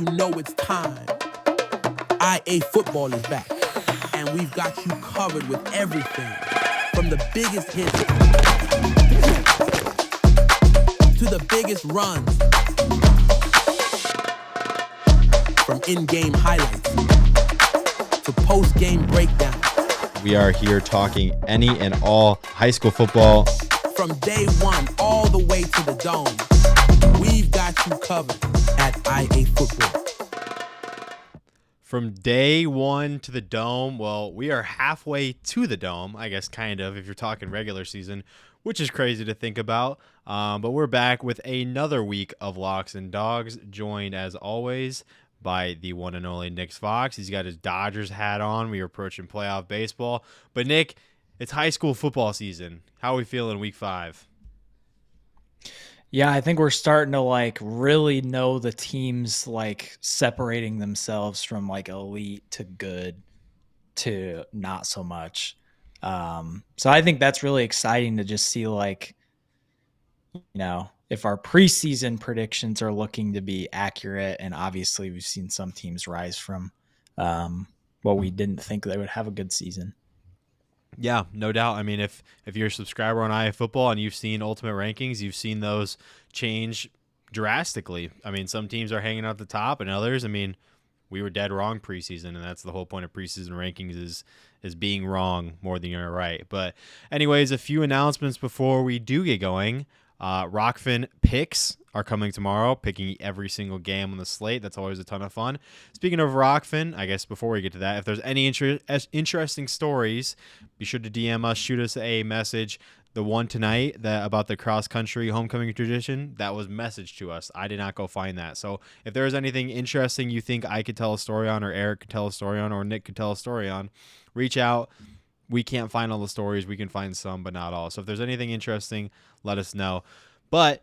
you know it's time. IAfootball is back, and we've got you covered with everything from the biggest hits to the biggest runs, from in-game highlights to post-game breakdowns. We are here talking any and all high school football. From day one all the way to the dome, we've got you covered at IAfootball. From day one to the dome, well, we are halfway to the dome, I guess, kind of, if you're talking regular season, which is crazy to think about. But we're back with another week of Locks and Dogs, joined as always by the one and only Nick Fox. He's got his Dodgers hat on. We are approaching playoff baseball. But Nick, it's high school football season. How are we feeling week 5? Yeah, I think we're starting to really know the teams separating themselves from elite to good to not so much. So I think that's really exciting to just see if our preseason predictions are looking to be accurate, and obviously we've seen some teams rise from what we didn't think they would have a good season. Yeah, no doubt. I mean, if you're a subscriber on IAfootball and you've seen Ultimate Rankings, you've seen those change drastically. I mean, some teams are hanging out at the top, and others, I mean, we were dead wrong preseason, and that's the whole point of preseason rankings is being wrong more than you're right. But anyways, a few announcements before we do get going. Rockfin picks are coming tomorrow, picking every single game on the slate. That's always a ton of fun. Speaking of Rockfin, I guess before we get to that, if there's any interesting stories, be sure to DM us, shoot us a message. The one tonight about the cross-country homecoming tradition, that was messaged to us. I did not go find that. So if there's anything interesting you think I could tell a story on, or Eric could tell a story on, or Nick could tell a story on, reach out. We can't find all the stories. We can find some, but not all. So if there's anything interesting, let us know. But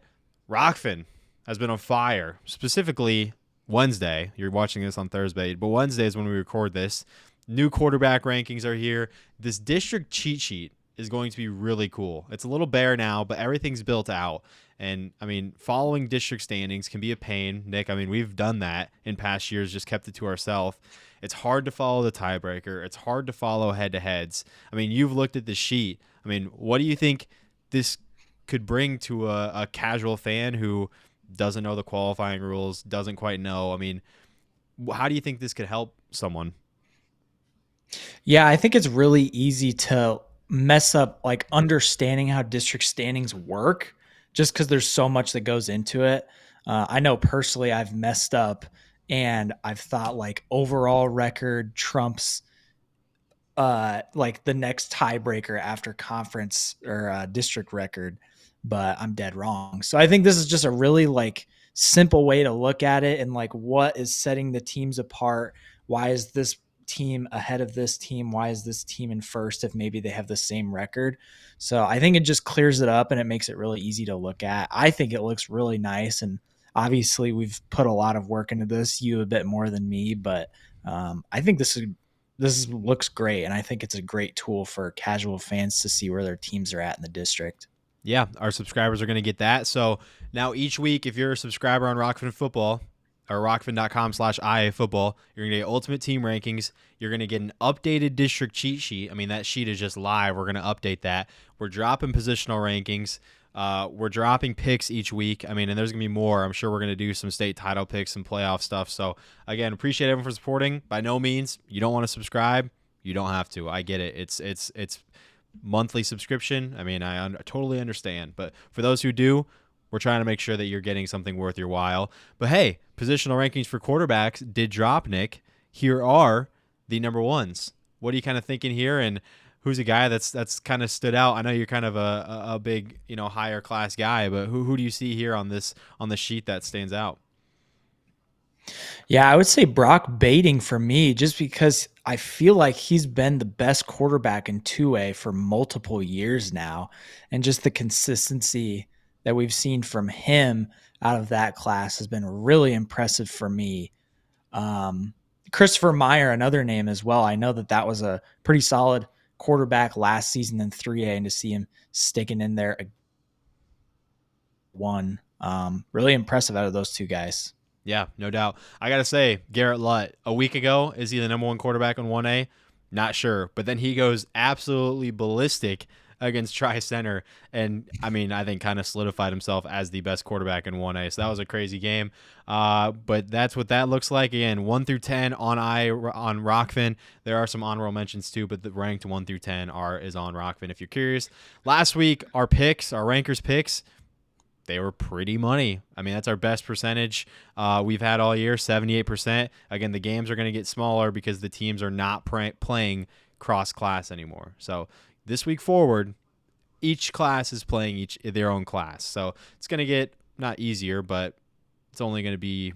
Rockfin has been on fire, specifically Wednesday. You're watching this on Thursday, but Wednesday is when we record this. New quarterback rankings are here. This district cheat sheet is going to be really cool. It's a little bare now, but everything's built out. And, I mean, following district standings can be a pain. Nick, I mean, we've done that in past years, just kept it to ourselves. It's hard to follow the tiebreaker. It's hard to follow head-to-heads. I mean, you've looked at the sheet. I mean, what do you think this could bring to a casual fan who doesn't know the qualifying rules, doesn't quite know? I mean, how do you think this could help someone? Yeah, I think it's really easy to mess up understanding how district standings work just because there's so much that goes into it. I know personally I've messed up and I've thought overall record trumps the next tiebreaker after conference or district record, but I'm dead wrong. So I think this is just a really simple way to look at it and what is setting the teams apart. Why is this team ahead of this team? Why is this team in first if maybe they have the same record? So I think it just clears it up and it makes it really easy to look at. I think it looks really nice, and obviously we've put a lot of work into this, you a bit more than me, but I think this looks great, and I think it's a great tool for casual fans to see where their teams are at in the district. Yeah, our subscribers are going to get that. So now each week, if you're a subscriber on Rockfin Football, or rockfin.com/IAfootball, you're going to get ultimate team rankings. You're going to get an updated district cheat sheet. I mean, that sheet is just live. We're going to update that. We're dropping positional rankings. We're dropping picks each week. I mean, and there's going to be more. I'm sure we're going to do some state title picks, some playoff stuff. So, again, appreciate everyone for supporting. By no means, you don't want to subscribe. You don't have to. I get it. It's monthly subscription. I mean, I totally understand. But for those who do, we're trying to make sure that you're getting something worth your while. But hey, positional rankings for quarterbacks did drop, Nick. Here are the number ones. What are you kind of thinking here? And who's a guy that's kind of stood out? I know you're kind of a big, higher class guy, but who do you see here on the sheet that stands out? Yeah, I would say Brock Baiting for me, just because I feel like he's been the best quarterback in 2A for multiple years now. And just the consistency that we've seen from him out of that class has been really impressive for me. Christopher Meyer, another name as well. I know that was a pretty solid quarterback last season in 3A, and to see him sticking in there really impressive out of those two guys. Yeah, no doubt. I got to say, Garrett Lutt, a week ago, is he the number one quarterback on 1A? Not sure. But then he goes absolutely ballistic against Tri Center. And I mean, I think kind of solidified himself as the best quarterback in 1A. So that was a crazy game. But that's what that looks like. Again, 1 through 10 on Rockfin. There are some honorable mentions too, but the ranked 1 through 10 is on Rockfin if you're curious. Last week, our rankers picks, they were pretty money. I mean, that's our best percentage we've had all year, 78%. Again, the games are going to get smaller because the teams are not playing cross-class anymore. So this week forward, each class is playing their own class. So it's going to get not easier, but it's only going to be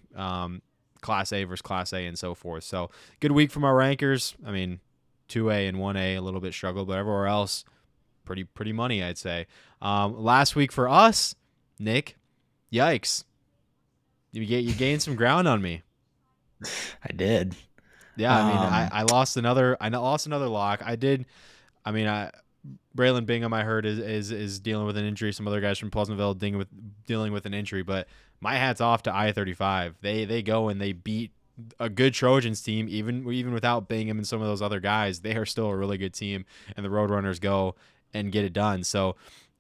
Class A versus Class A and so forth. So good week from our rankers. I mean, 2A and 1A a little bit struggled, but everywhere else, pretty money, I'd say. Last week for us, Nick, yikes! You gained some ground on me. I did. Yeah, I mean, I lost another lock. I did. I mean, Braylon Bingham, I heard is dealing with an injury. Some other guys from Pleasantville dealing with an injury. But my hat's off to I-35. They go and they beat a good Trojans team, even without Bingham and some of those other guys. They are still a really good team, and the Roadrunners go and get it done. So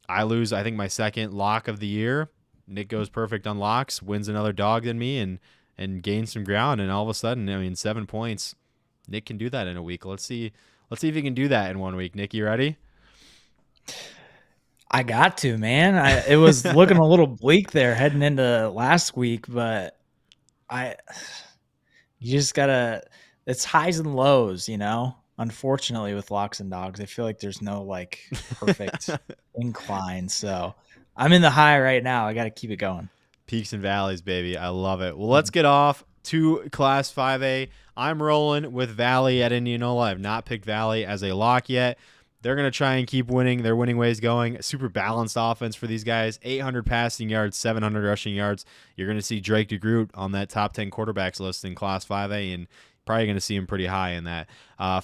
I lose, I think, my second lock of the year. Nick goes perfect on locks, wins another dog than me, and gains some ground. And all of a sudden, I mean, 7 points. Nick can do that in a week. Let's see if he can do that in 1 week. Nick, you ready? I got to, man. It was looking a little bleak there heading into last week, but you just gotta. It's highs and lows, you know. Unfortunately, with locks and dogs, I feel like there's no like perfect incline. So I'm in the high right now. I got to keep it going. Peaks and valleys, baby. I love it. Well, let's get off to Class 5A. I'm rolling with Valley at Indianola. I've not picked Valley as a lock yet. They're going to try and keep winning. Their winning ways going. Super balanced offense for these guys. 800 passing yards, 700 rushing yards. You're going to see Drake DeGroot on that top 10 quarterbacks list in Class 5A, and probably going to see him pretty high in that.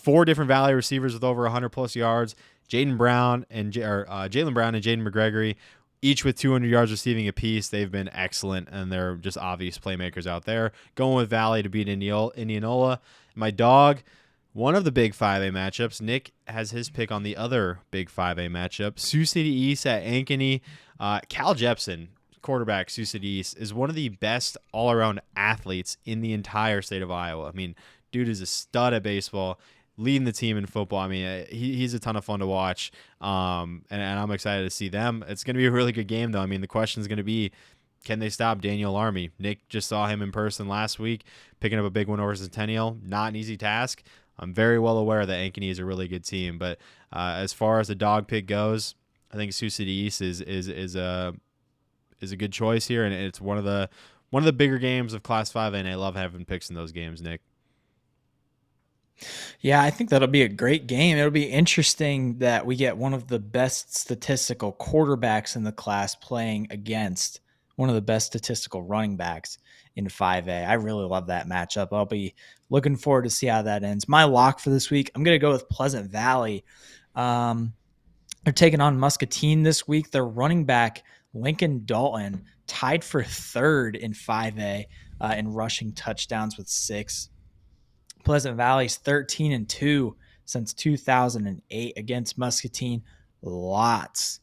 4 different Valley receivers with over 100-plus yards. Jalen Brown and Jaden McGregory, each with 200 yards receiving apiece. They've been excellent, and they're just obvious playmakers out there. Going with Valley to beat Indianola. My dog, one of the big 5A matchups. Nick has his pick on the other big 5A matchup. Sioux City East at Ankeny. Cal Jepson, quarterback, Sioux City East, is one of the best all-around athletes in the entire state of Iowa. I mean, dude is a stud at baseball, leading the team in football. I mean, he's a ton of fun to watch, and I'm excited to see them. It's going to be a really good game, though. I mean, the question is going to be, can they stop Daniel Army? Nick just saw him in person last week, picking up a big win over Centennial. Not an easy task. I'm very well aware that Ankeny is a really good team, but as far as the dog pick goes, I think Sioux City East is a good choice here, and it's one of the bigger games of Class 5A, and I love having picks in those games, Nick. Yeah, I think that'll be a great game. It'll be interesting that we get one of the best statistical quarterbacks in the class playing against one of the best statistical running backs in 5A. I really love that matchup. I'll be looking forward to see how that ends. My lock for this week, I'm going to go with Pleasant Valley. They're taking on Muscatine this week. Their running back, Lincoln Dalton, tied for third in 5A in rushing touchdowns with 6. Pleasant Valley's 13-2 since 2008 against Muscatine. Lots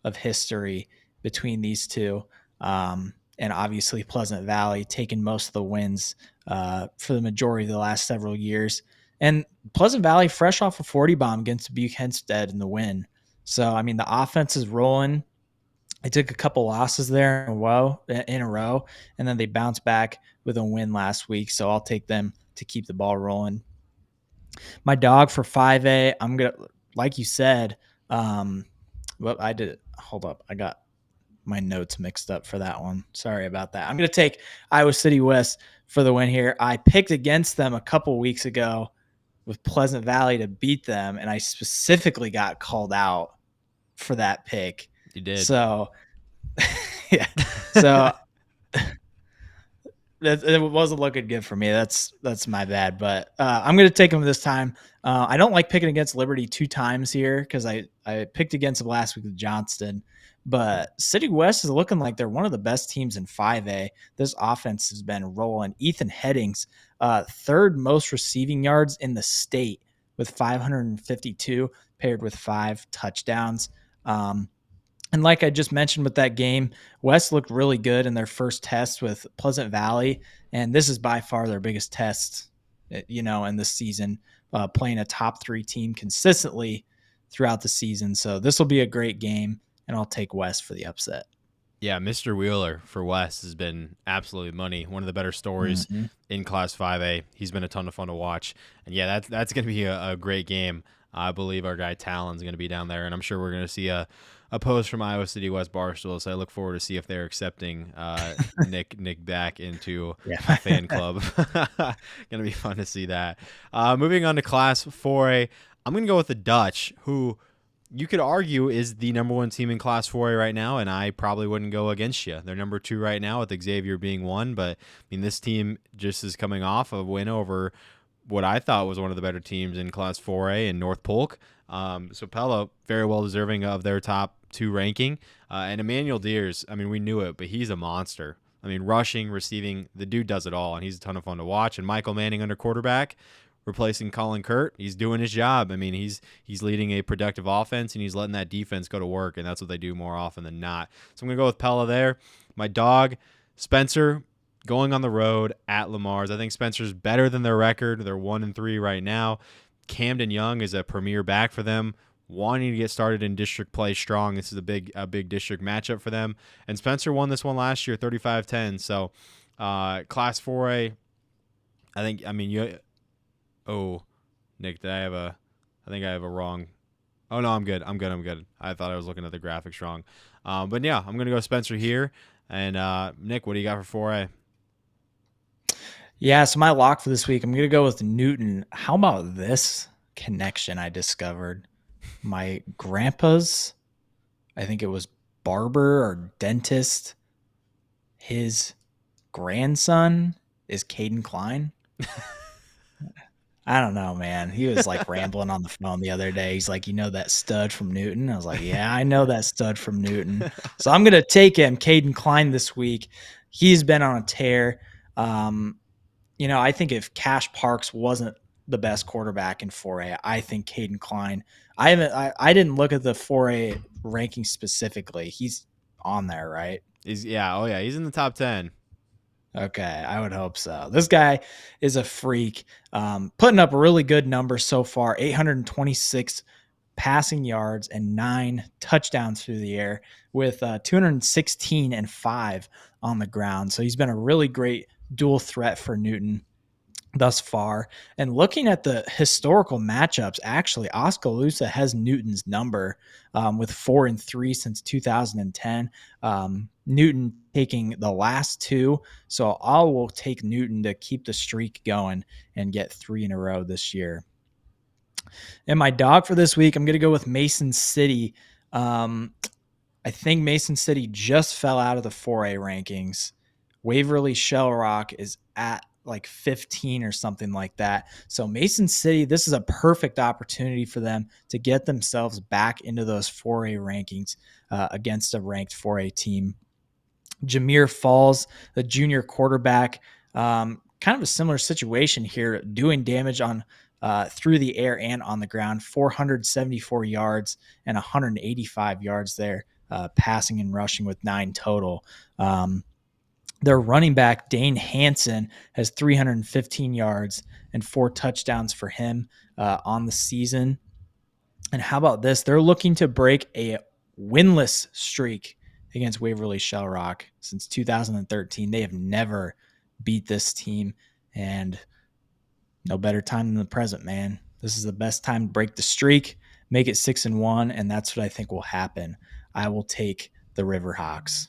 of history between these two. And obviously Pleasant Valley taking most of the wins for the majority of the last several years. And Pleasant Valley fresh off a 40 bomb against Butte Hempstead in the win. So, I mean, the offense is rolling. They took a couple losses there in a row, and then they bounced back with a win last week. So I'll take them to keep the ball rolling. My dog for 5A, I'm going to, like you said, well, I did it. Hold up. I got my notes mixed up for that one. Sorry about that. I'm going to take Iowa City West for the win here. I picked against them a couple weeks ago with Pleasant Valley to beat them, and I specifically got called out for that pick. You did. So, yeah. So it wasn't looking good for me. That's my bad. But I'm going to take them this time. I don't like picking against Liberty 2 times here because I picked against them last week with Johnston. But City West is looking like they're one of the best teams in 5A. This offense has been rolling. Ethan Headings, third most receiving yards in the state with 552, paired with 5 touchdowns. And like I just mentioned with that game, West looked really good in their first test with Pleasant Valley, and this is by far their biggest test, in this season, playing a top 3 team consistently throughout the season. So this will be a great game, and I'll take West for the upset. Yeah, Mr. Wheeler for West has been absolutely money. One of the better stories Mm-hmm. in Class 5A. He's been a ton of fun to watch. And yeah, that's going to be a great game. I believe our guy Talon's going to be down there, and I'm sure we're going to see a post from Iowa City West Barstool. So I look forward to see if they're accepting Nick back into a fan club. Going to be fun to see that. Moving on to Class 4A, I'm going to go with the Dutch, who you could argue is the number 1 team in Class 4A right now, and I probably wouldn't go against you. They're number 2 right now with Xavier being 1, but I mean, this team just is coming off a win over what I thought was one of the better teams in Class 4A in North Polk. So Pella, very well deserving of their top 2 ranking. And Emmanuel Deers, I mean, we knew it, but he's a monster. I mean, rushing, receiving, the dude does it all, and he's a ton of fun to watch. And Michael Manning under quarterback, replacing Colin Kurt, he's doing his job. I mean, he's leading a productive offense, and he's letting that defense go to work, and that's what they do more often than not. So I'm going to go with Pella there. My dog, Spencer, going on the road at Lamar's. I think Spencer's better than their record. They're 1-3 right now. Camden Young is a premier back for them, wanting to get started in district play strong. This is a big district matchup for them. And Spencer won this one last year, 35-10. So Class 4A, Nick, I think I have a wrong. Oh, no, I'm good. I thought I was looking at the graphics wrong. But yeah, I'm going to go Spencer here. And Nick, what do you got for 4A? Yeah, so my lock for this week, I'm going to go with Newton. How about this connection I discovered? My grandpa's, I think it was barber or dentist, his grandson is Caden Klein. I don't know, man. He was like rambling on the phone the other day. He's like, that stud from Newton? I was like, yeah, I know that stud from Newton. So I'm going to take him, Caden Klein, this week. He's been on a tear. I think if Cash Parks wasn't the best quarterback in 4A, I think Caden Klein. I didn't look at the 4A ranking specifically. He's on there, right? He's in the top 10. Okay, I would hope so. This guy is a freak, putting up a really good number so far, 826 passing yards and 9 touchdowns through the air with 216 and 5 on the ground. So he's been a really great dual threat for Newton thus far. And looking at the historical matchups, actually, Oskaloosa has Newton's number with 4-3 since 2010. Newton taking the last 2. So I will take Newton to keep the streak going and get 3 in a row this year. And my dog for this week, I'm going to go with Mason City. I think Mason City just fell out of the 4A rankings. Waverly Shell Rock is at like 15 or something like that. So Mason City, this is a perfect opportunity for them to get themselves back into those 4A rankings against a ranked 4A team. Jameer Falls, the junior quarterback, kind of a similar situation here, doing damage on through the air and on the ground, 474 yards and 185 yards there, passing and rushing with 9 total. Their running back, Dane Hansen, has 315 yards and 4 touchdowns for him on the season. And how about this? They're looking to break a winless streak against Waverly Shell Rock since 2013. They have never beat this team, and no better time than the present, man. This is the best time to break the streak, make it 6-1, and that's what I think will happen. I will take the Riverhawks.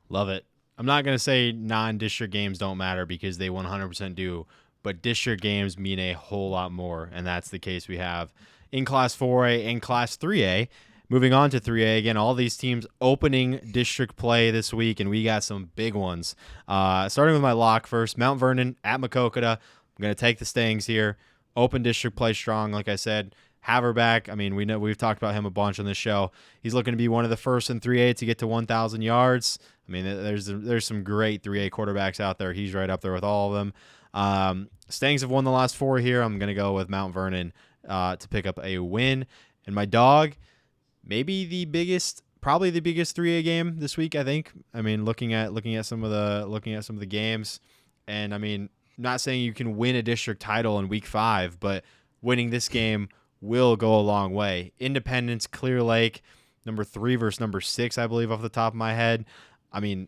Love it. I'm not going to say non-district games don't matter because they 100% do, but district games mean a whole lot more, and that's the case we have in Class 4A and Class 3A. Moving on to 3A, again, all these teams opening district play this week, and we got some big ones. Starting with my lock first, Mount Vernon at Maquoketa. I'm going to take the Stangs here. Open district play strong, like I said. Haverback, I mean, we've talked about him a bunch on this show. He's looking to be one of the first in 3A to get to 1,000 yards. I mean, there's some great 3A quarterbacks out there. He's right up there with all of them. Stangs have won the last 4 here. I'm going to go with Mount Vernon to pick up a win. And my dog, probably the biggest 3A game this week, I think. I mean, looking at some of the games, and I mean, not saying you can win a district title in week 5, but winning this game will go a long way. Independence, Clear Lake, number 3 versus number 6, I believe, off the top of my head. I mean,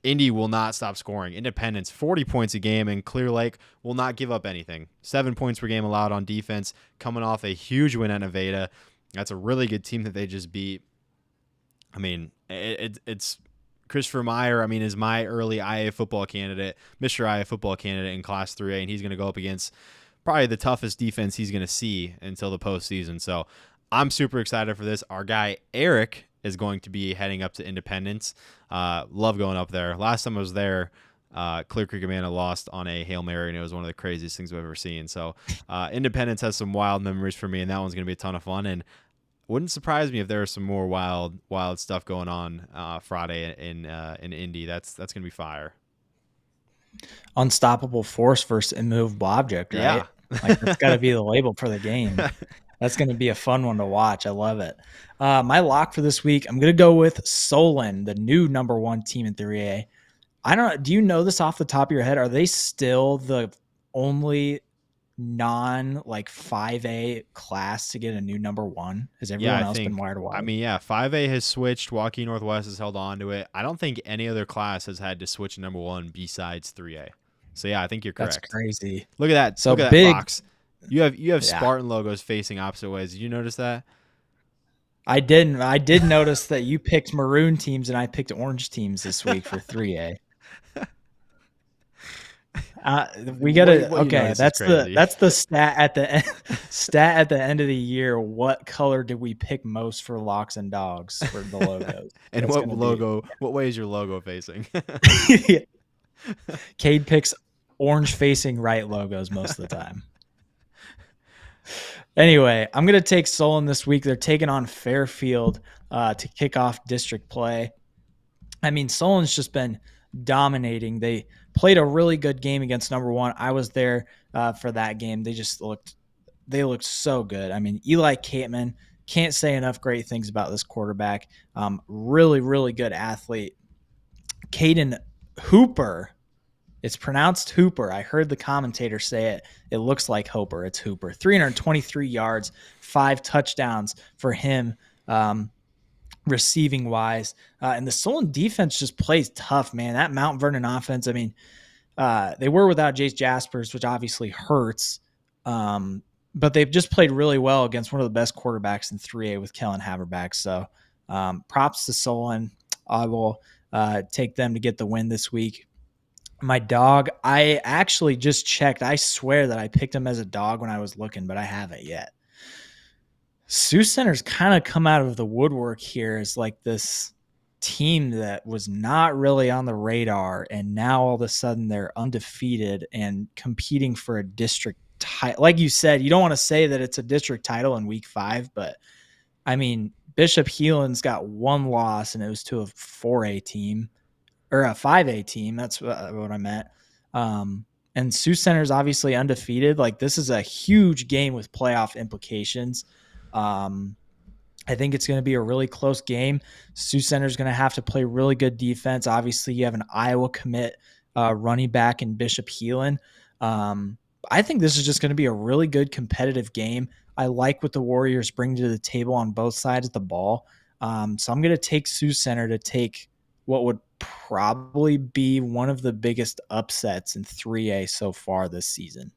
Indy will not stop scoring. Independence, 40 points a game, and Clear Lake will not give up anything. 7 points per game allowed on defense, coming off a huge win at Nevada. That's a really good team that they just beat. I mean, it's Christopher Meyer, I mean, is my early IAfootball candidate, Mr. IAfootball candidate in Class 3A, and he's going to go up against probably the toughest defense he's going to see until the postseason. So I'm super excited for this. Our guy, Eric, is going to be heading up to Independence. Love going up there. Last time I was there, Clear Creek Amanda lost on a Hail Mary, and it was one of the craziest things I've ever seen. So Independence has some wild memories for me, and that one's going to be a ton of fun. And wouldn't surprise me if there was some more wild stuff going on Friday in Indy. That's going to be fire. Unstoppable force versus immovable object, right? Yeah. Like, that's got to be the label for the game. That's going to be a fun one to watch. I love it. My lock for this week, I'm going to go with Solon, the new number 1 team in 3A. Do you know this off the top of your head? Are they still the only non 5A class to get a new number 1? Has everyone else been wired wide? I mean, yeah, 5A has switched. Waukee Northwest has held on to it. I don't think any other class has had to switch number 1 besides 3A. So yeah, I think you're correct. That's crazy. Look at that. So look at big that box. You have Spartan logos facing opposite ways. Did you notice that? I didn't. I did notice that you picked maroon teams and I picked orange teams this week for 3A. We gotta. Okay, that's the stat at the end of the year. What color did we pick most for locks and dogs for the logos? And what way is your logo facing? Cade picks orange facing right logos most of the time. Anyway, I'm going to take Solon this week. They're taking on Fairfield to kick off district play. I mean, Solon's just been dominating. They played a really good game against number 1. I was there for that game. They looked so good. I mean, Eli Cateman, can't say enough great things about this quarterback. Really, really good athlete. Caden Hooper. It's pronounced Hooper. I heard the commentator say it. It looks like Hooper. It's Hooper. 323 yards, 5 touchdowns for him receiving wise. And the Solon defense just plays tough, man. That Mount Vernon offense, I mean, they were without Jace Jaspers, which obviously hurts. But they've just played really well against one of the best quarterbacks in 3A with Kellen Haverback. So props to Solon. I will take them to get the win this week. My dog, I actually just checked. I swear that I picked him as a dog when I was looking, but I haven't yet. Sioux Center's kind of come out of the woodwork here as like this team that was not really on the radar, and now all of a sudden they're undefeated and competing for a district title. Like you said, you don't want to say that it's a district title in week 5, but I mean, Bishop Heelan's got 1 loss, and it was to a 4A team. Or a 5A team. That's what I meant. And Sioux Center's obviously undefeated. Like, this is a huge game with playoff implications. I think it's going to be a really close game. Sioux Center's going to have to play really good defense. Obviously, you have an Iowa commit running back in Bishop Heelan. I think this is just going to be a really good competitive game. I like what the Warriors bring to the table on both sides of the ball. So I'm going to take Sioux Center to take what would probably be one of the biggest upsets in 3A so far this season.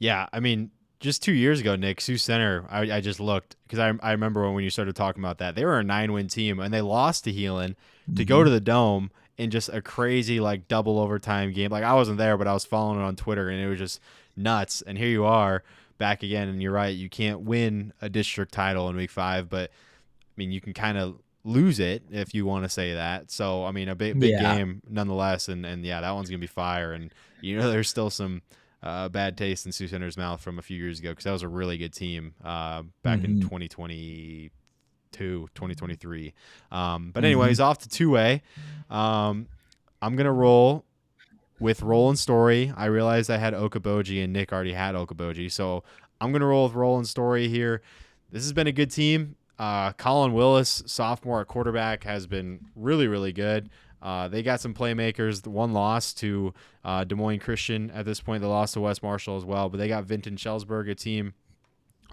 Yeah, I mean, just 2 years ago, Nick, Sioux Center, I just looked because I remember when you started talking about that. They were a 9-win team, and they lost to Heelan to go to the Dome in just a crazy, like, double overtime game. Like, I wasn't there, but I was following it on Twitter, and it was just nuts. And here you are back again, and you're right. You can't win a district title in week 5, but, I mean, you can kind of lose it if you want to say that. So, I mean, a big game nonetheless. And yeah, that one's going to be fire. And, there's still some a bad taste in Sioux Center's mouth from a few years ago because that was a really good team back in 2022, 2023. But anyways, off to 2A. I'm going to roll with Roland Story. I realized I had Okoboji and Nick already had Okoboji, so I'm going to roll with Roland Story here. This has been a good team. Colin Willis, sophomore at quarterback, has been really, really good. They got some playmakers. The one loss to Des Moines Christian at this point. They lost to West Marshall as well, but they got Vinton Schellsburg, a team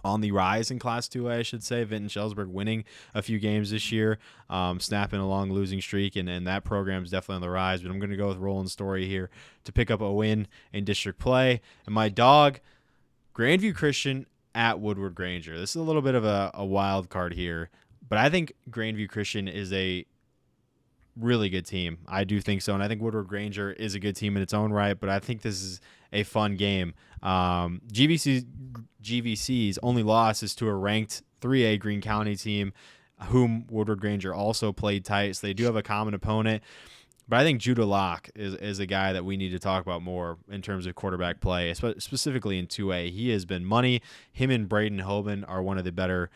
on the rise in Class 2A, I should say. Vinton Schellsburg winning a few games this year, snapping a long losing streak, and that program is definitely on the rise. But I'm going to go with Roland Story here to pick up a win in district play. And my dog, Grandview Christian at Woodward Granger. This is a little bit of a wild card here, but I think Grandview Christian is a really good team. I do think so, and I think Woodward Granger is a good team in its own right, but I think this is a fun game. GVC's only loss is to a ranked 3A Greene County team, whom Woodward Granger also played tight, so they do have a common opponent. But I think Judah Locke is a guy that we need to talk about more in terms of quarterback play, specifically in 2A. He has been money. Him and Braden Hoban are one of the better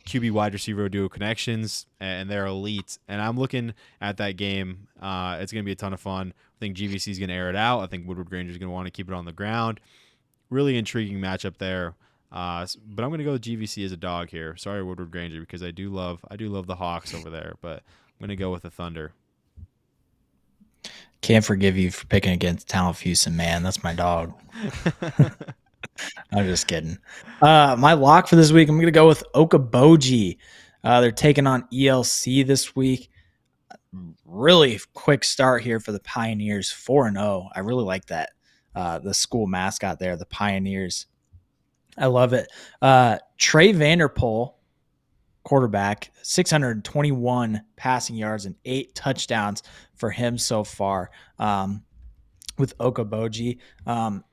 QB wide receiver duo connections, and they're elite. And I'm looking at that game. It's going to be a ton of fun. I think GVC is going to air it out. I think Woodward Granger is going to want to keep it on the ground. Really intriguing matchup there. But I'm going to go with GVC as a dog here. Sorry, Woodward Granger, because I do love the Hawks over there, but I'm going to go with the Thunder. Can't forgive you for picking against Talent Houston, man. That's my dog. I'm just kidding. My lock for this week, I'm going to go with Okoboji. They're taking on ELC this week. Really quick start here for the Pioneers, 4-0. I really like that. The school mascot there, the Pioneers. I love it. Trey Vanderpool, quarterback, 621 passing yards and 8 touchdowns for him so far. With Okoboji.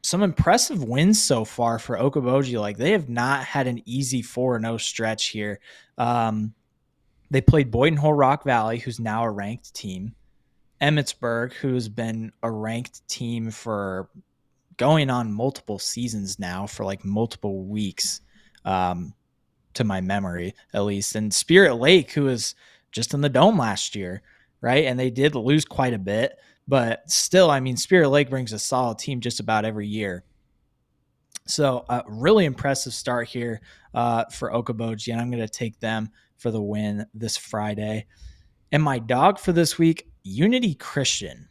Some impressive wins so far for Okoboji. Like, they have not had an easy 4-0 stretch here. They played Boynton Hole Rock Valley, who's now a ranked team. Emmitsburg, who's been a ranked team for going on multiple seasons now, for like multiple weeks, to my memory, at least. And Spirit Lake, who was just in the Dome last year, right? And they did lose quite a bit. But still, I mean, Spirit Lake brings a solid team just about every year. So really impressive start here for Okoboji, and I'm going to take them for the win this Friday. And my dog for this week, Unity Christian.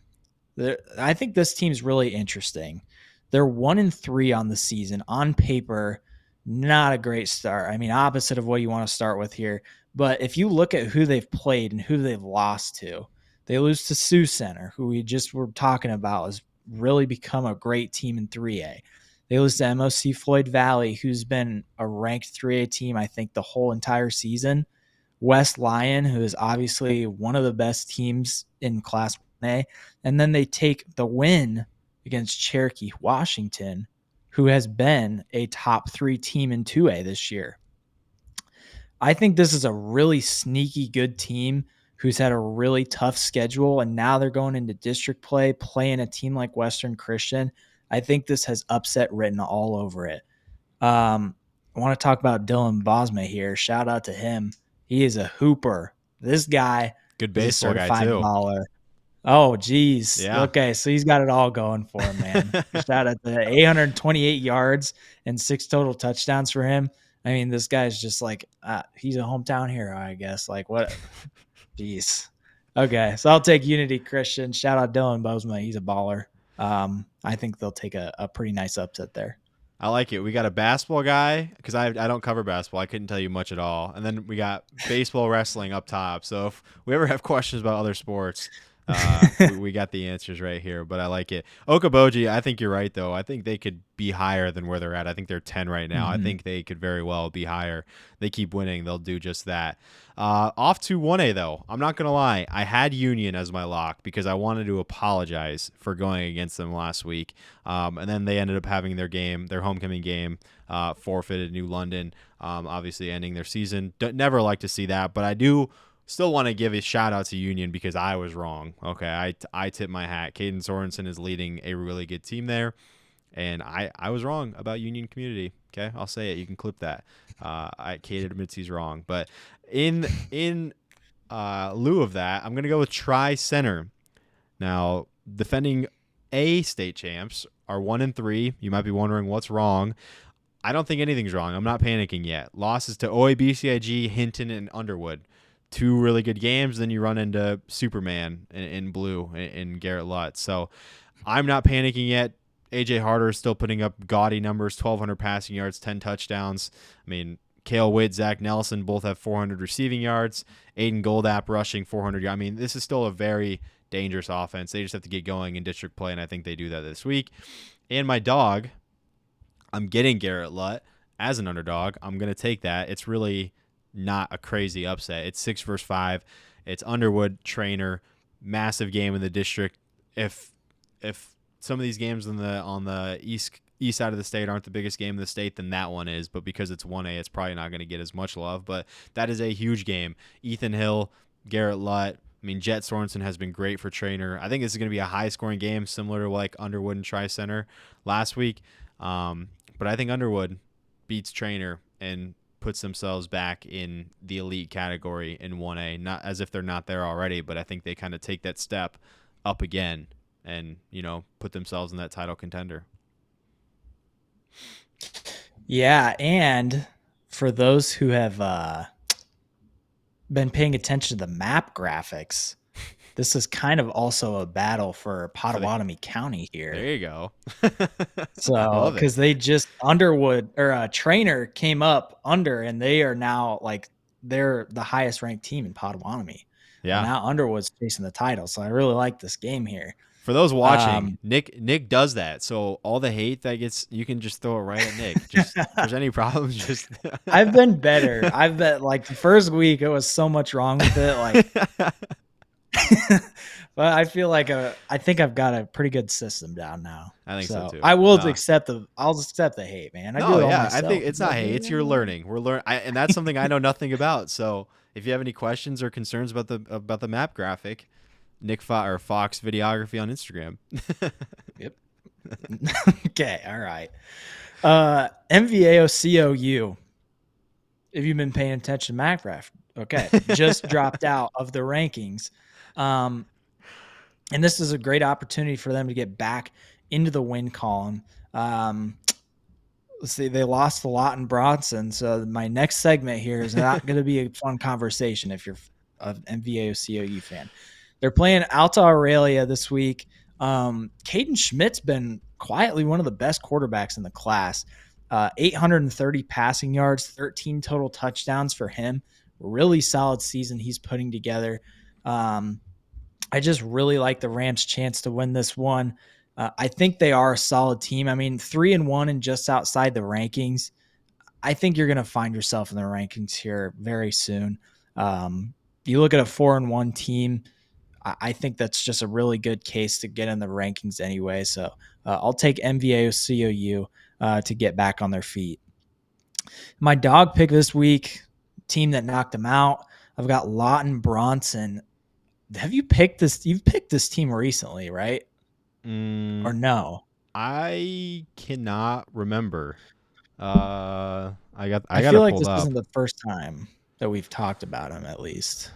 I think this team's really interesting. They're 1-3 on the season. On paper, not a great start. I mean, opposite of what you want to start with here. But if you look at who they've played and who they've lost to, they lose to Sioux Center, who we just were talking about has really become a great team in 3A. They lose to MOC Floyd Valley, who's been a ranked 3A team, I think, the whole entire season. West Lyon, who is obviously one of the best teams in Class 1A. And then they take the win against Cherokee Washington, who has been a top 3 team in 2A this year. I think this is a really sneaky good team who's had a really tough schedule, and now they're going into district play, playing a team like Western Christian. I think this has upset written all over it. I want to talk about Dylan Bosma here. Shout out to him. He is a hooper. This guy, good baseball guy too. Baller. Oh, geez. Yeah. Okay, so he's got it all going for him, man. Shout out to 828 yards and 6 total touchdowns for him. I mean, this guy's just like, he's a hometown hero, I guess. Like, what? Jeez. Okay, so I'll take Unity Christian. Shout out Dylan Bosma. He's a baller. I think they'll take a pretty nice upset there. I like it. We got a basketball guy, because I don't cover basketball. I couldn't tell you much at all. And then we got baseball, wrestling up top. So if we ever have questions about other sports, we got the answers right here. But I like it. Okoboji, I think you're right, though. I think they could be higher than where they're at. I think they're 10 right now. I think they could very well be higher. They keep winning. They'll do just that. Off to 1A, though. I'm not going to lie. I had Union as my lock because I wanted to apologize for going against them last week. And then they ended up having their homecoming game, forfeited New London, obviously ending their season. Never like to see that, but I do still want to give a shout out to Union because I was wrong. Okay, I tip my hat. Caden Sorensen is leading a really good team there. And I was wrong about Union Community. Okay, I'll say it. You can clip that. Kate admits he's wrong. But in lieu of that, I'm gonna go with Tri Center. Now, defending A state champs are 1-3. You might be wondering what's wrong. I don't think anything's wrong. I'm not panicking yet. Losses to OABCIG, Hinton, and Underwood. 2 really good games. Then you run into Superman in blue in Garrett Lutz. So I'm not panicking yet. AJ Harder is still putting up gaudy numbers, 1,200 passing yards, 10 touchdowns. I mean, Kale Witt, Zach Nelson both have 400 receiving yards. Aiden Goldap rushing 400 yards. I mean, this is still a very dangerous offense. They just have to get going in district play, and I think they do that this week. And my dog, I'm getting Garrett Lutt as an underdog. I'm going to take that. It's really not a crazy upset. It's 6-5. It's Underwood, Trainer, massive game in the district. If some of these games on the east side of the state aren't the biggest game in the state, then that one is. But because it's 1A, it's probably not going to get as much love. But that is a huge game. Ethan Hill, Garrett Lutt. I mean, Jet Sorensen has been great for Trainer. I think this is going to be a high-scoring game, similar to like Underwood and Tri-Center last week. But I think Underwood beats Trainer and puts themselves back in the elite category in 1A. Not as if they're not there already, but I think they kind of take that step up again and, put themselves in that title contender. Yeah, and for those who have been paying attention to the map graphics, this is kind of also a battle for Potawatomi County here. There you go. So, because they just Underwood or Trainer came up under, and they are now they're the highest ranked team in Potawatomi. Yeah. And now Underwood's chasing the title, so I really like this game here. For those watching, Nick does that. So all the hate that gets, you can just throw it right at Nick. Just if there's any problems, just. I've been better. I've been the first week it was so much wrong with it, but I feel I think I've got a pretty good system down now. I think so too. I will accept the hate, man. I think it's not hate. It's your learning. We're learning, and that's something I know nothing about. So if you have any questions or concerns about the map graphic, Nick Fox Videography on Instagram. Yep. Okay. All right. MVAO-COU. If you've been paying attention to MacGraph, okay, just dropped out of the rankings. And this is a great opportunity for them to get back into the win column. Let's see, they lost a lot in Bronson. So my next segment here is not going to be a fun conversation if you're an MVAO-COU fan. They're playing Alta Aurelia this week. Caden Schmidt's been quietly one of the best quarterbacks in the class. 830 passing yards, 13 total touchdowns for him. Really solid season he's putting together. I just really like the Rams' chance to win this one. I think they are a solid team. I mean, 3-1 and just outside the rankings. I think you're going to find yourself in the rankings here very soon. You look at a 4-1 team, I think that's just a really good case to get in the rankings anyway. So I'll take MVAO-COU to get back on their feet. My dog pick this week, team that knocked them out, I've got Lawton Bronson. Have you picked this? You've picked this team recently, right? Or no? I cannot remember. I feel like this isn't the first time that we've talked about him, at least.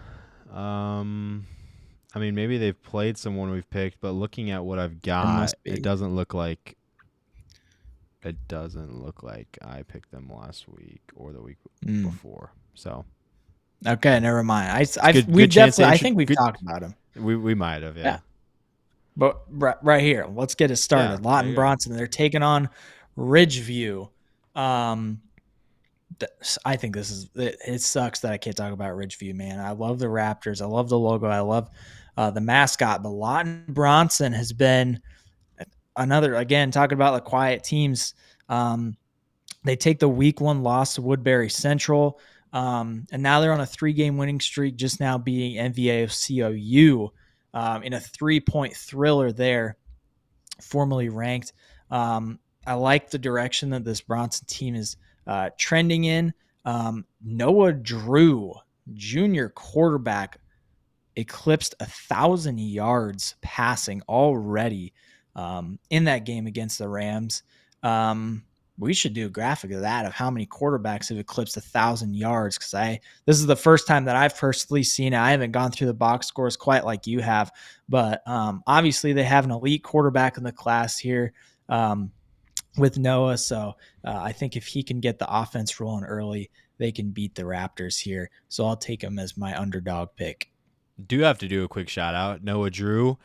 I mean, maybe they've played someone we've picked, but looking at what I've got, it doesn't look like I picked them last week or the week before. So, okay, never mind. I think we've talked about him. We might have, yeah. But right here, let's get it started. Yeah, Lawton Bronson, they're taking on Ridgeview. I think it sucks that I can't talk about Ridgeview, man. I love the Raptors. I love the logo. I love the mascot. But Lawton Bronson has been another, again, talking about the quiet teams. They take the week 1 loss to Woodbury Central. And now they're on a 3-game winning streak, just now beating MVAO-COU in a 3-point thriller there, formerly ranked. I like the direction that this Bronson team is trending in. Noah Drew, junior quarterback, eclipsed 1,000 yards passing already in that game against the Rams. We should do a graphic of that, of how many quarterbacks have eclipsed 1,000 yards. Because this is the first time that I've personally seen it. I haven't gone through the box scores quite like you have, but obviously they have an elite quarterback in the class here with Noah. So I think if he can get the offense rolling early, they can beat the Raptors here. So I'll take him as my underdog pick. Do have to do a quick shout out. Noah Drew,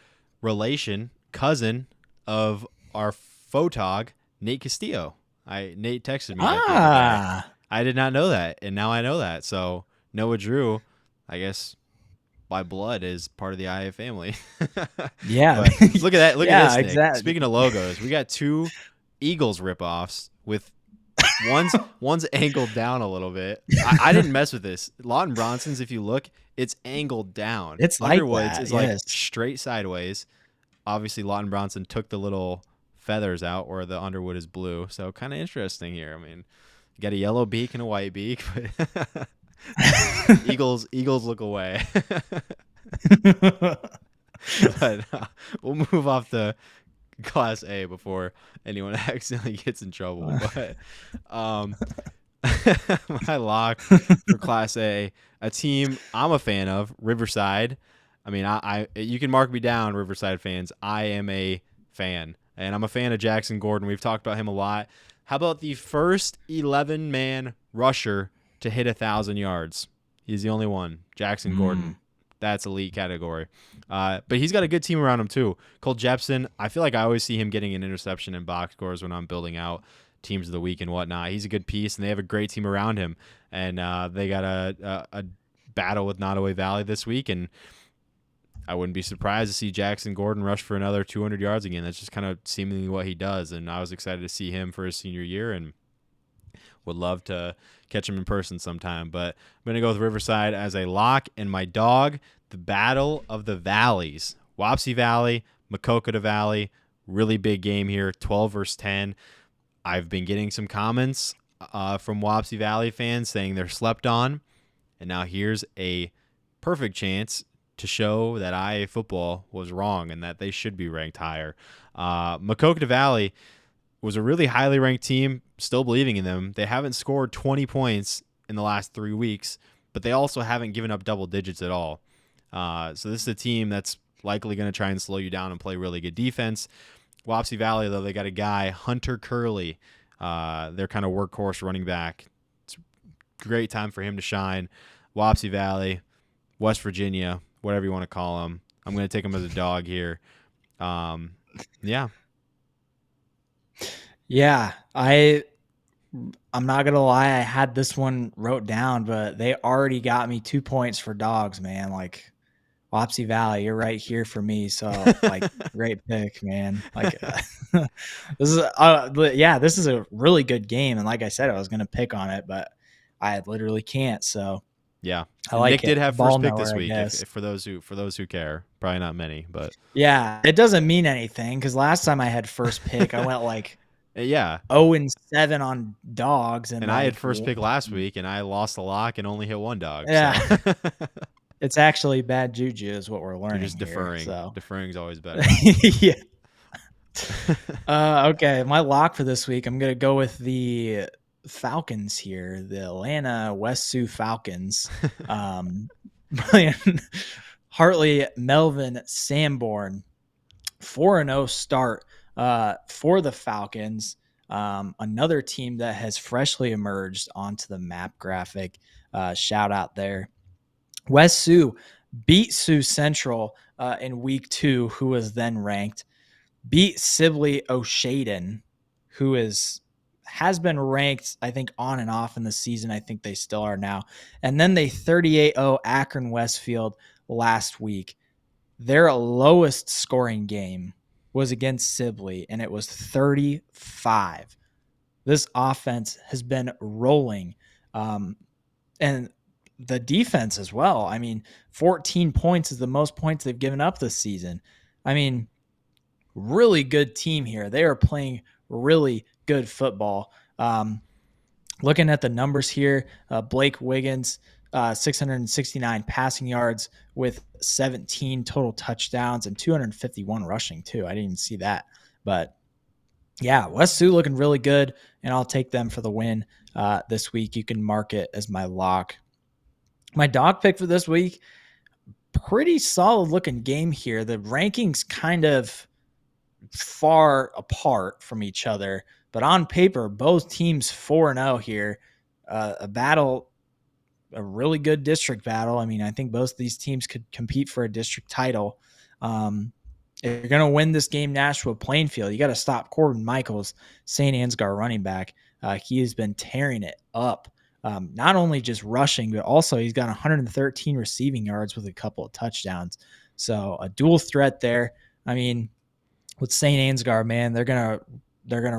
cousin of our photog, Nate Castillo. Nate texted me that the other day. I did not know that, and now I know that. So Noah Drew, I guess by blood, is part of the IA family. Yeah. But look at that. Look at this, Nick. Exactly. Speaking of logos, we got 2 Eagles ripoffs with one's angled down a little bit. I didn't mess with this. Lawton Bronson's, if you look, it's angled down. It's like Underwood's that, is yes. like straight sideways. Obviously, Lawton Bronson took the little feathers out where the Underwood is blue. So kind of interesting here. I mean, you got a yellow beak and a white beak, but Eagles look away. But we'll move off to Class A before anyone accidentally gets in trouble. But my lock for Class A, a team I'm a fan of, Riverside. I mean, I you can mark me down, Riverside fans. I am a fan, and I'm a fan of Jackson Gordon. We've talked about him a lot. How about the first 11-man rusher to hit 1,000 yards? He's the only one, Jackson Gordon. That's elite category. But he's got a good team around him too. Cole Jepson, I feel like I always see him getting an interception in box scores when I'm building out teams of the week and whatnot. He's a good piece, and they have a great team around him. And they got a battle with Nottoway Valley this week, and I wouldn't be surprised to see Jackson Gordon rush for another 200 yards again. That's just kind of seemingly what he does, and I was excited to see him for his senior year, and would love to catch him in person sometime. But I'm going to go with Riverside as a lock, and my dog, the Battle of the Valleys. Wapsie Valley, Maquoketa Valley, really big game here, 12 versus 10. I've been getting some comments from Wapsie Valley fans saying they're slept on, and now here's a perfect chance to show that IAfootball was wrong and that they should be ranked higher. Maquoketa Valley was a really highly ranked team, still believing in them. They haven't scored 20 points in the last 3 weeks, but they also haven't given up double digits at all. So this is a team that's likely going to try and slow you down and play really good defense. Wapsie Valley, though, they got a guy, Hunter Curley, their kind of workhorse running back. It's a great time for him to shine. Wapsie Valley, West Virginia, whatever you want to call them. I'm going to take him as a dog here. Yeah. Yeah, I'm not gonna lie, I had this one wrote down, but they already got me 2 points for dogs, man. Like Wapsie Valley, you're right here for me. So like, great pick, man. Like this is a really good game, and like I said, I was gonna pick on it, but I literally can't. So yeah, I like Nick it. did have Ball first pick knower, this I week. guess. If for those who care, probably not many, but Yeah, it doesn't mean anything because last time I had first pick, I went like yeah, 0-7 on dogs, and I like, had first pick last week, and I lost a lock and only hit one dog. Yeah. So. It's actually bad juju is what we're learning. You're just deferring. Here, so. Deferring is always better. Yeah. Okay, my lock for this week, I'm going to go with the Falcons here, the Atlanta West Sioux Falcons. Hartley Melvin Sanborn, 4-0 start for the Falcons. Another team that has freshly emerged onto the map graphic. Shout out there. West Sioux beat Sioux Central in week 2, who was then ranked. Beat Sibley O'Shaden, who has been ranked, I think, on and off in the season. I think they still are now. And then they 38-0 Akron Westfield last week. Their lowest scoring game was against Sibley, and it was 35. This offense has been rolling. And the defense as well. I mean, 14 points is the most points they've given up this season. I mean, really good team here. They are playing really good football. Looking at the numbers here, Blake Wiggins, 669 passing yards with 17 total touchdowns and 251 rushing too. I didn't even see that. But yeah, West Sioux looking really good, and I'll take them for the win this week. You can mark it as my lock. My dog pick for this week, pretty solid looking game here. The rankings kind of far apart from each other, but on paper, both teams 4-0 here. A battle, a really good district battle. I mean, I think both of these teams could compete for a district title. If you're going to win this game, Nashua Plainfield, you got to stop Corbin Michaels, St. Ansgar running back. He has been tearing it up. Not only just rushing, but also he's got 113 receiving yards with a couple of touchdowns. So a dual threat there. I mean, with St. Ansgar, man, they're gonna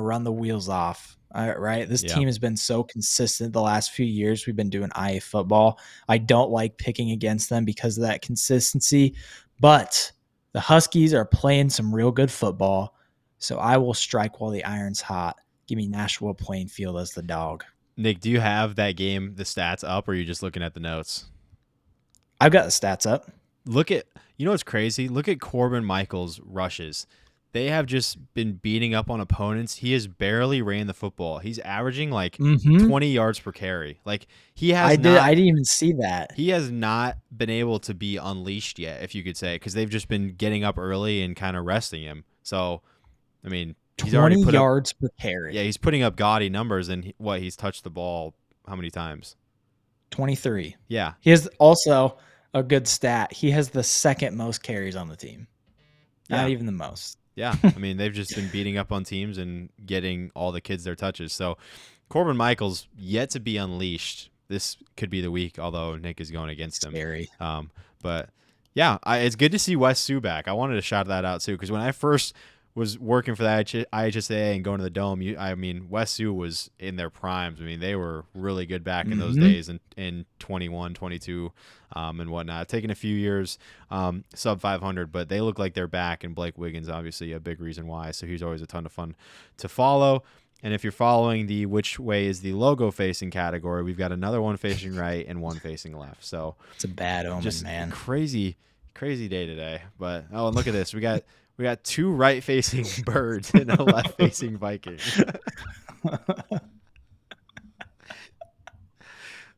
run the wheels off. Right? This team has been so consistent the last few years. We've been doing IAfootball. I don't like picking against them because of that consistency, but the Huskies are playing some real good football. So I will strike while the iron's hot. Give me Nashua Plainfield as the dog. Nick, do you have that game, the stats up, or are you just looking at the notes? I've got the stats up. You know what's crazy? Look at Corbin Michaels' rushes. They have just been beating up on opponents. He has barely ran the football. He's averaging like 20 yards per carry. Like I didn't even see that. He has not been able to be unleashed yet, if you could say, because they've just been getting up early and kind of resting him. So, I mean, he's 20 already put yards per carry. Yeah, he's putting up gaudy numbers, and he's touched the ball how many times? 23. Yeah. He has also a good stat. He has the second most carries on the team. Not even the most. Yeah, I mean, they've just been beating up on teams and getting all the kids their touches. So Corbin Michaels yet to be unleashed. This could be the week, although Nick is going against him. Scary. But yeah, it's good to see West Sioux back. I wanted to shout that out too, because when I first was working for the IHSA and going to the Dome, West Sioux was in their primes. I mean, they were really good back in those days in 21, 22, and whatnot. Taking a few years sub 500, but they look like they're back, and Blake Wiggins obviously a big reason why. So he's always a ton of fun to follow. And if you're following the which way is the logo facing category, we've got another one facing right and one facing left. So it's a bad omen, just man. Crazy day today. But and look at this. We got two right-facing birds and a left-facing Viking.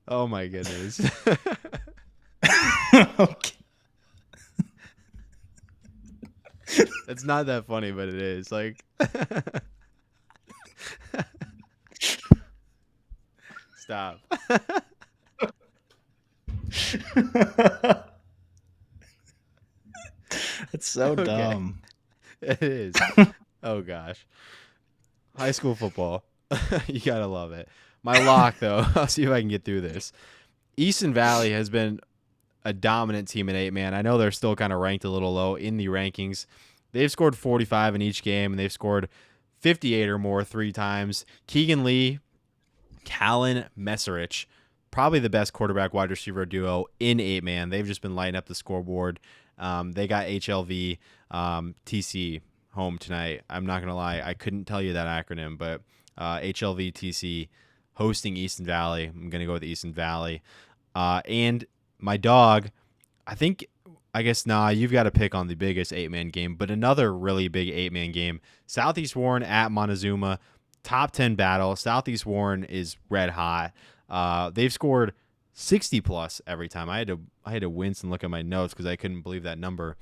Oh my goodness. Okay. It's not that funny, but it is. Like, stop. It's so dumb. It is. Oh gosh. High school football. You gotta love it. My lock, though, I'll see if I can get through this. Easton Valley has been a dominant team in 8-man. I know they're still kind of ranked a little low in the rankings. They've scored 45 in each game, and they've scored 58 or more 3 times. Keegan Lee, Callan Messerich, probably the best quarterback wide receiver duo in 8-man. They've just been lighting up the scoreboard. They got HLV TC home tonight. I'm not going to lie. I couldn't tell you that acronym, but HLV TC hosting Easton Valley. I'm going to go with Easton Valley. And my dog, you've got to pick on the biggest 8-man game, but another really big 8-man game. Southeast Warren at Montezuma, top 10 battle. Southeast Warren is red hot. They've scored 60 plus every time. I had to wince and look at my notes because I couldn't believe that number.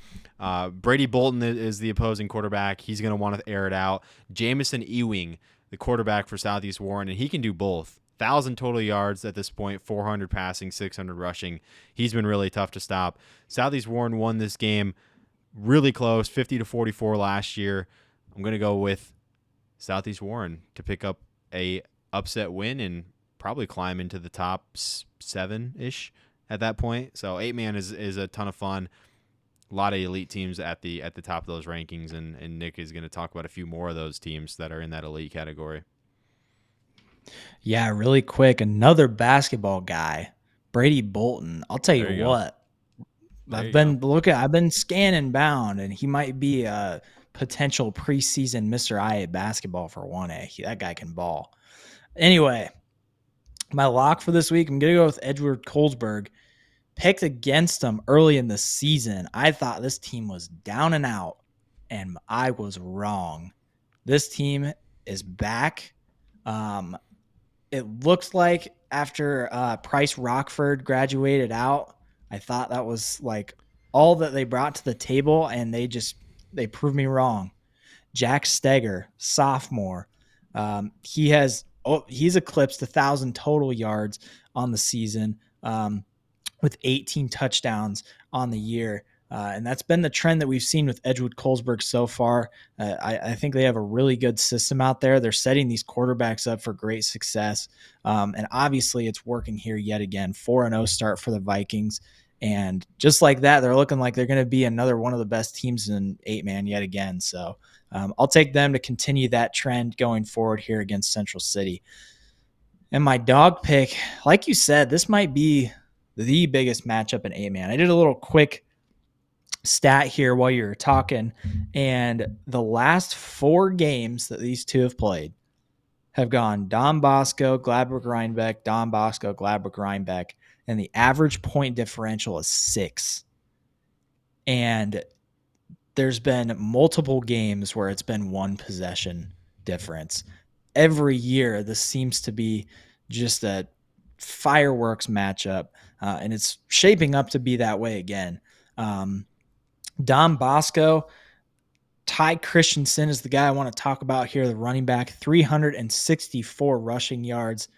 Brady Bolton is the opposing quarterback. He's going to want to air it out. Jamison Ewing, the quarterback for Southeast Warren, and he can do both. 1,000 total yards at this point, 400 passing, 600 rushing. He's been really tough to stop. Southeast Warren won this game really close, 50-44 last year. I'm going to go with Southeast Warren to pick up a upset win and probably climb into the top 7-ish at that point. So 8-man is a ton of fun. A lot of elite teams at the top of those rankings, and Nick is going to talk about a few more of those teams that are in that elite category. Yeah, really quick, another basketball guy, Brady Bolton. I'll tell you what. I've been scanning Bound, and he might be a potential preseason Mr. IA basketball for 1A. That guy can ball. Anyway, My lock for this week, I'm going to go with Edward Colesburg. Picked against them early in the season. I thought this team was down and out, and I was wrong. This team is back. It looks like after Price Rockford graduated out, I thought that was like all that they brought to the table, and they proved me wrong. Jack Steger, sophomore, he's eclipsed 1,000 total yards on the season. With 18 touchdowns on the year. And that's been the trend that we've seen with Edgewood Colesburg so far. I think they have a really good system out there. They're setting these quarterbacks up for great success. And obviously it's working here yet again. 4-0 start for the Vikings. And just like that, they're looking like they're going to be another one of the best teams in 8-man yet again. So I'll take them to continue that trend going forward here against Central City. And my dog pick, like you said, this might be the biggest matchup in 8-man. I did a little quick stat here while you were talking, and the last 4 games that these two have played have gone Don Bosco, Gladbrook Rhinebeck, Don Bosco, Gladbrook Rhinebeck, and the average point differential is 6. And there's been multiple games where it's been 1 possession difference. Every year, this seems to be just a fireworks matchup. And it's shaping up to be that way again. Don Bosco, Ty Christensen is the guy I want to talk about here, the running back, 364 rushing yards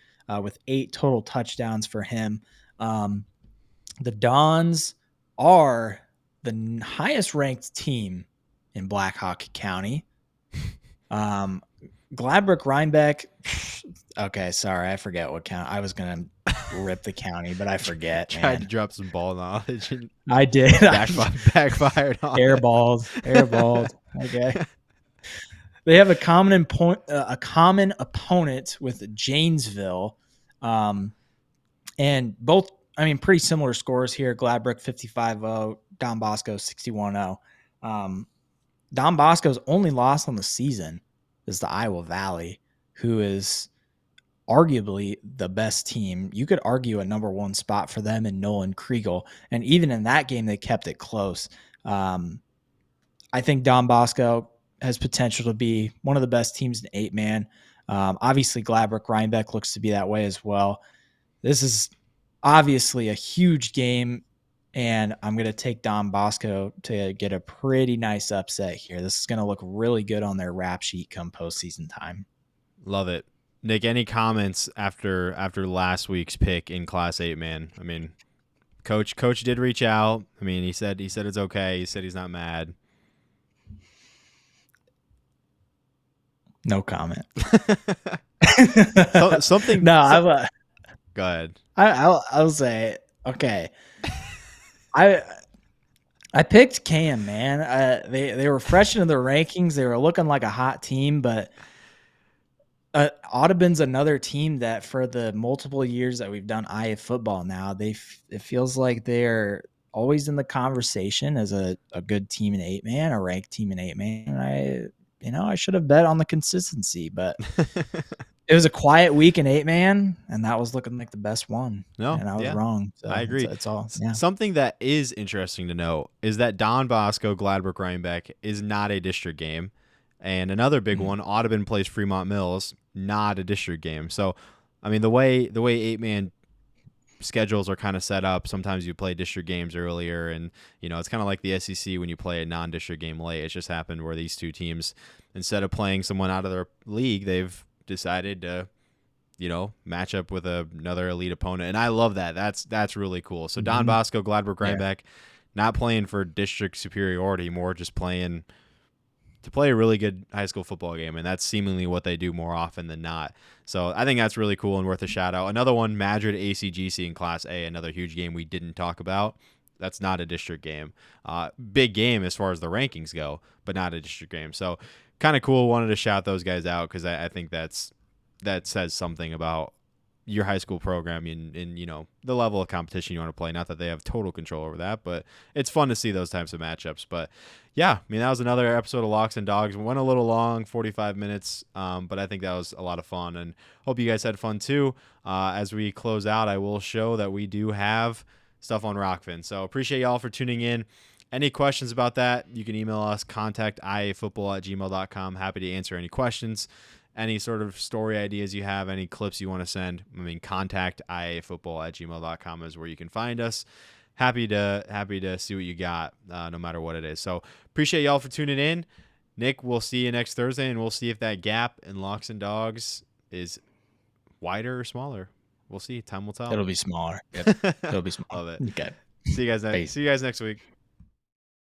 with 8 total touchdowns for him. The Dons are the highest ranked team in Black Hawk County. Gladbrook Rhinebeck. Okay, sorry, I forget what county. I was gonna rip the county, but I forget. Tried to drop some ball knowledge. And I did. Backfired on Airballed. Okay. They have a common opponent with Janesville, and both. I mean, pretty similar scores here. Gladbrook 55-0, Don Bosco 61-0. Don Bosco's only loss on the season is the Iowa Valley, who is arguably the best team. You could argue a number 1 spot for them in Nolan Kriegel. And even in that game, they kept it close. I think Don Bosco has potential to be one of the best teams in 8-man. Obviously, Gladbrook Rhinebeck looks to be that way as well. This is obviously a huge game, and I'm going to take Don Bosco to get a pretty nice upset here. This is going to look really good on their rap sheet come postseason time. Love it. Nick, any comments after last week's pick in Class 8-man? I mean, Coach did reach out. I mean, he said it's okay. He said he's not mad. No comment. Something. No, go ahead. I'll say, okay. I picked Cam, man. They were fresh into the rankings. They were looking like a hot team, but Audubon's another team that for the multiple years that we've done IAfootball now, it feels like they're always in the conversation as a good team in 8-man, a ranked team in 8-man. And I should have bet on the consistency, but it was a quiet week in 8-man, and that was looking like the best one. No, and I was wrong. So I agree. It's all Something that is interesting to note is that Don Bosco Gladbrook Rhinebeck is not a district game, and another big one, Audubon plays Fremont Mills, not a district game. So, I mean, the way 8-man schedules are kind of set up, sometimes you play district games earlier, and it's kind of like the SEC when you play a non-district game late. It just happened where these two teams, instead of playing someone out of their league, they've decided to match up with another elite opponent, and I love that. That's really cool. So Don Bosco Gladbrook Rhinebeck, not playing for district superiority, more just playing to play a really good high school football game, and that's seemingly what they do more often than not. So I think that's really cool and worth a shout out. Another one, Madrid ACGC in Class A, another huge game we didn't talk about. That's not a district game. Big game as far as the rankings go, but not a district game. So kind of cool. Wanted to shout those guys out because I think that says something about your high school program and the level of competition you want to play. Not that they have total control over that, but it's fun to see those types of matchups. But yeah, I mean, that was another episode of Locks and Dogs. We went a little long, 45 minutes, but I think that was a lot of fun, and hope you guys had fun too. As we close out, I will show that we do have stuff on Rockfin. So appreciate y'all for tuning in. Any questions about that, you can email us, contact iafootball@gmail.com. Happy to answer any questions. Any sort of story ideas you have, any clips you want to send, contact iafootball@gmail.com is where you can find us. Happy to see what you got, no matter what it is. So appreciate y'all for tuning in. Nick, we'll see you next Thursday, and we'll see if that gap in Locks and Dogs is wider or smaller. We'll see. Time will tell. It'll be smaller. Yep. It'll be smaller. Love it. Okay. See you guys next week.